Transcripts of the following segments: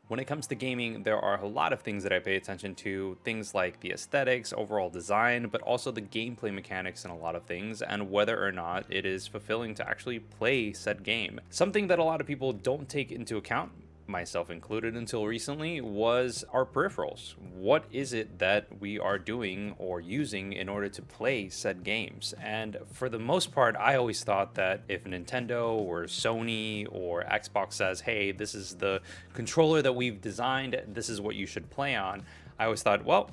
When it comes to gaming, there are a lot of things that I pay attention to, things like the aesthetics, overall design, but also the gameplay mechanics in a lot of things, and whether or not it is fulfilling to actually play said game. Something that a lot of people don't take into account, myself included until recently, was our peripherals. What is it that we are doing or using in order to play said games? And for the most part, I always thought that if Nintendo or Sony or Xbox says, hey, this is the controller that we've designed, this is what you should play on, I always thought, well,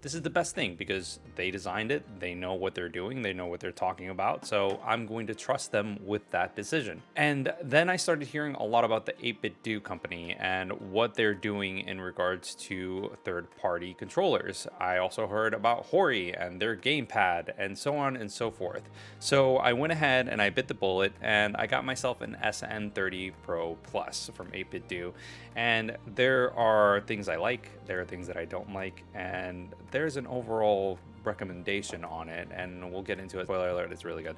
this is the best thing because they designed it, they know what they're doing, they know what they're talking about, so I'm going to trust them with that decision. And then I started hearing a lot about the 8BitDo company and what they're doing in regards to third-party controllers. I also heard about Hori and their gamepad and so on and so forth. So I went ahead and I bit the bullet and I got myself an SN30 Pro Plus from 8BitDo. And there are things I like, there are things that I don't like, and there's an overall recommendation on it, and we'll get into it. Spoiler alert, it's really good.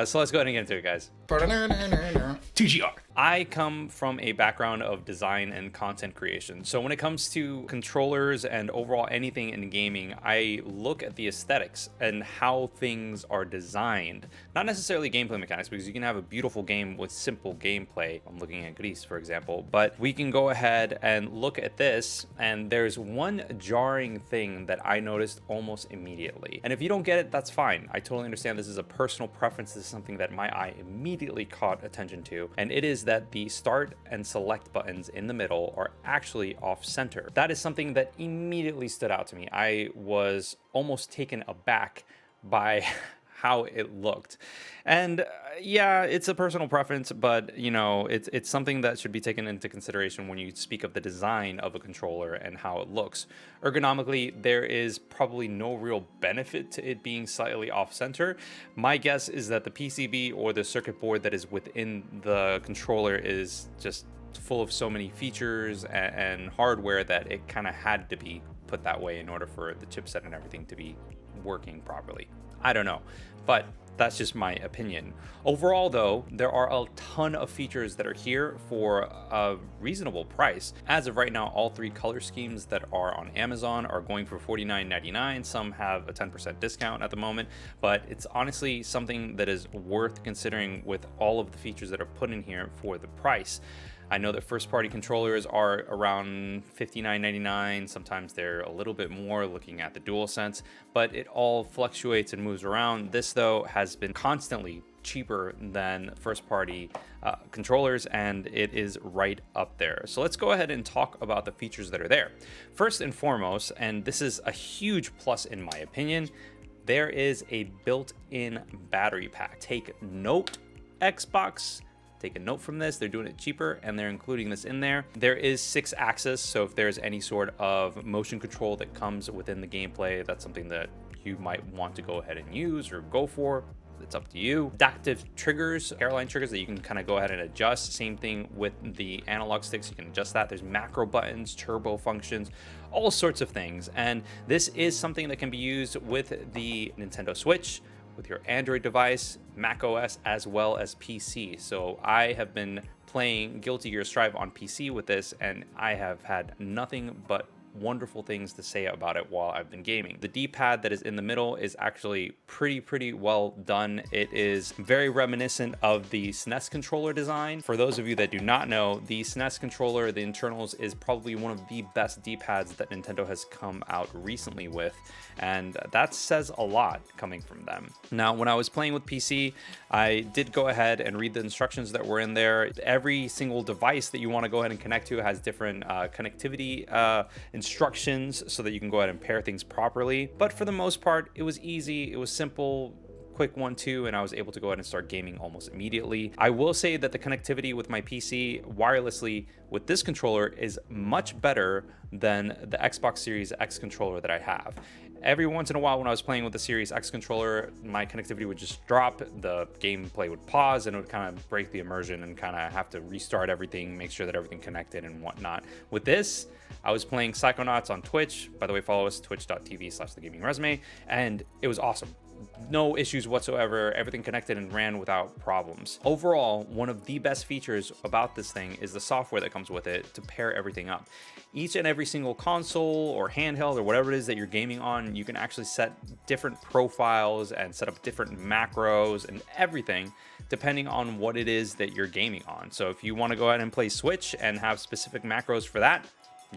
So let's go ahead and get into it, guys. TGR. I come from a background of design and content creation. So when it comes to controllers and overall anything in gaming, I look at the aesthetics and how things are designed. Not necessarily gameplay mechanics, because you can have a beautiful game with simple gameplay. I'm looking at Greece, for example. But we can go ahead and look at this, and there's one jarring thing that I noticed almost immediately. And if you don't get it, that's fine. I totally understand this is a personal preference. This is something that my eye immediately caught attention to, and it is that the start and select buttons in the middle are actually off center. That is something that immediately stood out to me. I was almost taken aback by how it looked. And yeah, it's a personal preference, but you know, it's something that should be taken into consideration when you speak of the design of a controller and how it looks. Ergonomically, there is probably no real benefit to it being slightly off center. My guess is that the PCB or the circuit board that is within the controller is just full of so many features and hardware that it kind of had to be put that way in order for the chipset and everything to be working properly. I don't know, but that's just my opinion. Overall though, there are a ton of features that are here for a reasonable price. As of right now, all three color schemes that are on Amazon are going for $49.99. Some have a 10% discount at the moment, but it's honestly something that is worth considering with all of the features that are put in here for the price. I know that first-party controllers are around $59.99. Sometimes they're a little bit more looking at the DualSense, but it all fluctuates and moves around. This, though, has been constantly cheaper than first-party controllers, and it is right up there. So let's go ahead and talk about the features that are there. First and foremost, and this is a huge plus in my opinion, there is a built-in battery pack. Take note, Xbox. Take a note from this, they're doing it cheaper and they're including this in there. There is 6-axis, so if there's any sort of motion control that comes within the gameplay, that's something that you might want to go ahead and use or go for. It's up to you. Adaptive triggers, airline triggers that you can kind of go ahead and adjust. Same thing with the analog sticks, you can adjust that. There's macro buttons, turbo functions, all sorts of things. And this is something that can be used with the Nintendo Switch, with your Android device, Mac OS, as well as PC. So I have been playing Guilty Gear Strive on PC with this, and I have had nothing but wonderful things to say about it while I've been gaming. The D-pad that is in the middle is actually pretty well done. It is very reminiscent of the SNES controller design. For those of you that do not know, the SNES controller, the internals, is probably one of the best D-pads that Nintendo has come out recently with, and that says a lot coming from them. Now, when I was playing with PC, I did go ahead and read the instructions that were in there. Every single device that you want to go ahead and connect to has different connectivity instructions so that you can go ahead and pair things properly. But for the most part, it was easy, it was simple, quick 1-2, and I was able to go ahead and start gaming almost immediately. I will say that the connectivity with my PC wirelessly with this controller is much better than the Xbox Series X controller that I have. Every once in a while when I was playing with the Series X controller, my connectivity would just drop, the gameplay would pause, and it would kind of break the immersion and kind of have to restart everything, make sure that everything connected and whatnot. With this, I was playing Psychonauts on Twitch. By the way, follow us, twitch.tv/thegamingresume, and it was awesome. no issues whatsoever, everything connected and ran without problems. Overall, one of the best features about this thing is the software that comes with it to pair everything up. Each and every single console or handheld or whatever it is that you're gaming on, you can actually set different profiles and set up different macros and everything depending on what it is that you're gaming on. So if you want to go ahead and play Switch and have specific macros for that,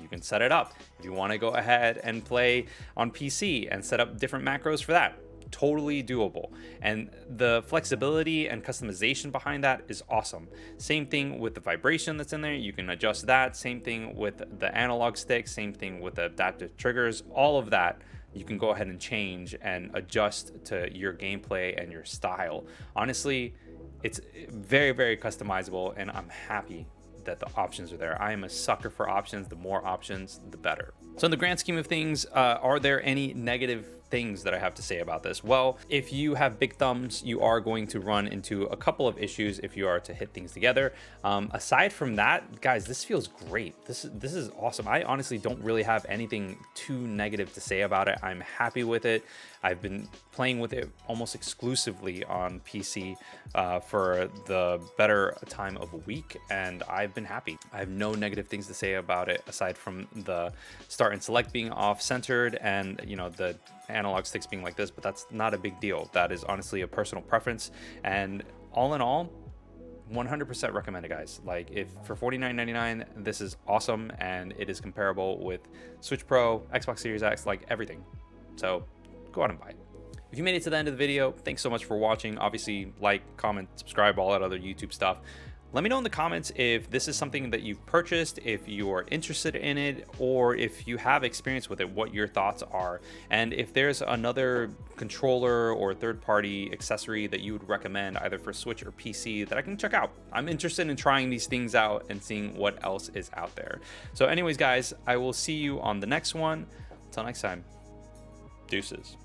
you can set it up. If you want to go ahead and play on PC and set up different macros for that, totally doable. And the flexibility and customization behind that is awesome. Same thing with the vibration that's in there, you can adjust that. Same thing with the analog stick, same thing with the adaptive triggers, all of that you can go ahead and change and adjust to your gameplay and your style. Honestly, it's very, very customizable, and I'm happy that the options are there. I am a sucker for options. The more options, the better. So in the grand scheme of things, are there any negative things that I have to say about this? Well, if you have big thumbs, you are going to run into a couple of issues if you are to hit things together. Aside from that, guys, this feels great. This is awesome. I honestly don't really have anything too negative to say about it. I'm happy with it. I've been playing with it almost exclusively on PC for the better time of a week, and I've been happy. I have no negative things to say about it aside from the start and select being off-centered and, you know, the analog sticks being like this, but that's not a big deal. That is honestly a personal preference, and all in all, 100% recommend it, guys. Like, if for $49.99, this is awesome, and it is comparable with Switch Pro, Xbox Series X, like everything. So go out and buy it. If you made it to the end of the video, thanks so much for watching. Obviously, like, comment, subscribe, all that other YouTube stuff. Let me know in the comments if this is something that you've purchased, if you are interested in it, or if you have experience with it, what your thoughts are. And if there's another controller or third-party accessory that you would recommend either for Switch or PC that I can check out. I'm interested in trying these things out and seeing what else is out there. So anyways, guys, I will see you on the next one. Until next time, deuces.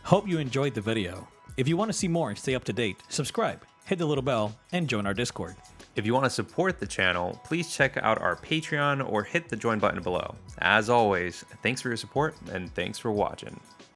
Hope you enjoyed the video. If you want to see more and stay up to date, subscribe, hit the little bell, and join our Discord. If you want to support the channel, please check out our Patreon or hit the join button below. As always, thanks for your support and thanks for watching.